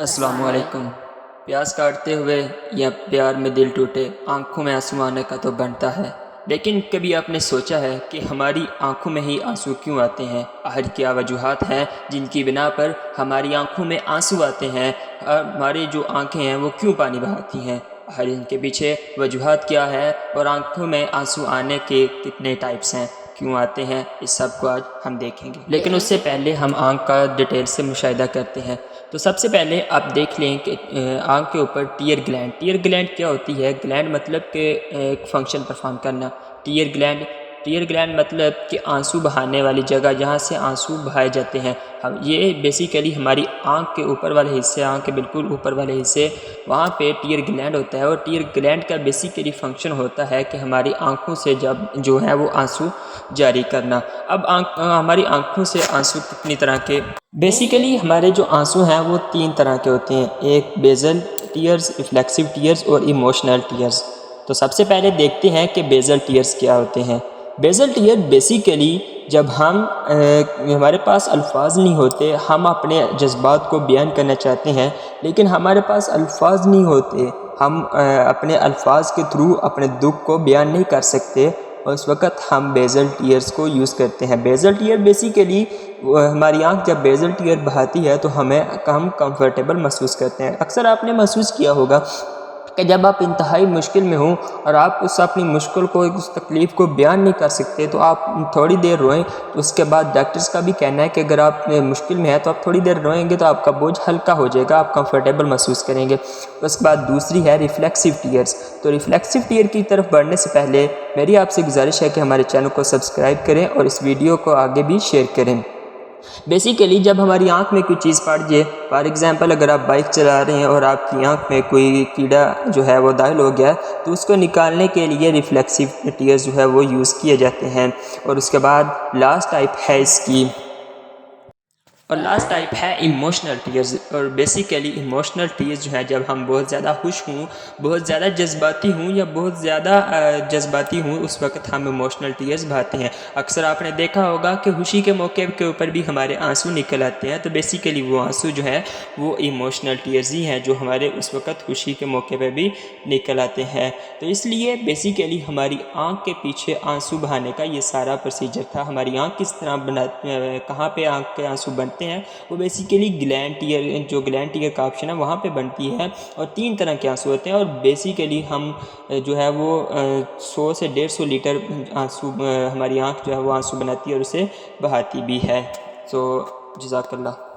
السلام علیکم۔ پیاس کاٹتے ہوئے یا پیار میں دل ٹوٹے آنکھوں میں آنسو آنے کا تو بنتا ہے، لیکن کبھی آپ نے سوچا ہے کہ ہماری آنکھوں میں ہی آنسو کیوں آتے ہیں؟ آخر کیا وجوہات ہیں جن کی بنا پر ہماری آنکھوں میں آنسو آتے ہیں؟ ہماری جو آنکھیں ہیں وہ کیوں پانی بہاتی ہیں؟ آخر ان کے پیچھے وجوہات کیا ہے اور آنکھوں میں آنسو آنے کے کتنے ٹائپس ہیں، کیوں آتے ہیں، اس سب کو آج ہم دیکھیں گے۔ لیکن اس سے پہلے ہم آنکھ کا ڈیٹیل سے مشاہدہ کرتے ہیں۔ تو سب سے پہلے آپ دیکھ لیں کہ آنکھ کے اوپر ٹیئر گلینڈ۔ ٹیئر گلینڈ کیا ہوتی ہے؟ گلینڈ مطلب کہ ایک فنکشن پرفارم کرنا۔ ٹیئر گلینڈ مطلب کہ آنسو بہانے والی جگہ جہاں سے آنسو بہائے جاتے ہیں۔ یہ بیسیکلی ہماری آنکھ کے اوپر والے حصے، آنکھ کے بالکل اوپر والے حصے، وہاں پہ ٹیئر گلینڈ ہوتا ہے، اور ٹیئر گلینڈ کا بیسیکلی فنکشن ہوتا ہے کہ ہماری آنکھوں سے جب جو ہے وہ آنسو جاری کرنا۔ اب ہماری آنکھوں سے آنسو کتنی طرح کے بیسیکلی ہمارے جو آنسو ہیں وہ 3 طرح کے ہوتے ہیں، ایک بیزل ٹیئرز، ریفلیکسو ٹیئرز اور ایموشنل ٹیئرز۔ تو سب سے پہلے دیکھتے ہیں کہ بیزل ٹیئرز کیا ہوتے ہیں۔ بیزل ٹیئر بیسیکلی جب ہمارے پاس الفاظ نہیں ہوتے، ہم اپنے جذبات کو بیان کرنا چاہتے ہیں لیکن ہمارے پاس الفاظ نہیں ہوتے، ہم اپنے الفاظ کے تھرو اپنے دکھ کو بیان نہیں کر سکتے، اور اس وقت ہم بیزل ٹیئرز کو یوز کرتے ہیں۔ بیزل ٹیئر بیسیکلی ہماری آنکھ جب بیزل ٹیئر بہاتی ہے تو ہم کمفرٹیبل محسوس کرتے ہیں۔ اکثر آپ نے محسوس کیا ہوگا کہ جب آپ انتہائی مشکل میں ہوں اور آپ اپنی مشکل کو، اس تکلیف کو بیان نہیں کر سکتے، تو آپ تھوڑی دیر روئیں، تو اس کے بعد ڈاکٹرز کا بھی کہنا ہے کہ اگر آپ مشکل میں ہیں تو آپ تھوڑی دیر روئیں گے تو آپ کا بوجھ ہلکا ہو جائے گا، آپ کمفرٹیبل محسوس کریں گے۔ اس کے بعد دوسری ہے ریفلیکسو ٹیئرز۔ تو ریفلیکسو ٹیئر کی طرف بڑھنے سے پہلے میری آپ سے گزارش ہے کہ ہمارے چینل کو سبسکرائب کریں اور اس ویڈیو کو آگے بھی شیئر کریں۔ بیسیکلی جب ہماری آنکھ میں کوئی چیز پڑ جائے، فار ایگزامپل اگر آپ بائک چلا رہے ہیں اور آپ کی آنکھ میں کوئی کیڑا جو ہے وہ داخل ہو گیا تو اس کو نکالنے کے لیے ریفلیکسو ٹیئرز جو ہے وہ یوز کیے جاتے ہیں۔ اور اس کے بعد لاسٹ ٹائپ ہے ایموشنل ٹیئرز۔ اور بیسیکلی ایموشنل ٹیئرز جو ہے جب ہم بہت زیادہ خوش ہوں، بہت زیادہ جذباتی ہوں یا بہت زیادہ جذباتی ہوں، اس وقت ہم ایموشنل ٹیئرز بہاتے ہیں۔ اکثر آپ نے دیکھا ہوگا کہ خوشی کے موقع کے اوپر بھی ہمارے آنسو نکل آتے ہیں، تو بیسیکلی وہ آنسو جو ہے وہ ایموشنل ٹیئرز ہی ہیں جو ہمارے اس وقت خوشی کے موقع پہ بھی نکل آتے ہیں۔ تو اس لیے بیسیکلی ہماری آنکھ کے پیچھے آنسو بہانے کا یہ سارا پروسیجر تھا۔ ہماری آنکھ کس طرح کہاں پہ آنکھ کے آنسو بنتے ہیں، وہ بیسیکلی گلینڈ ٹیئر کا آپشن ہے وہاں پہ بنتی ہے، اور 3 طرح کے آنسو ہوتے ہیں، اور بیسیکلی ہم جو ہے وہ 100 سے 150 لیٹر آنسو ہماری آنکھ جو ہے وہ آنسو بناتی ہے اور اسے بہاتی بھی ہے۔ جزاک اللہ۔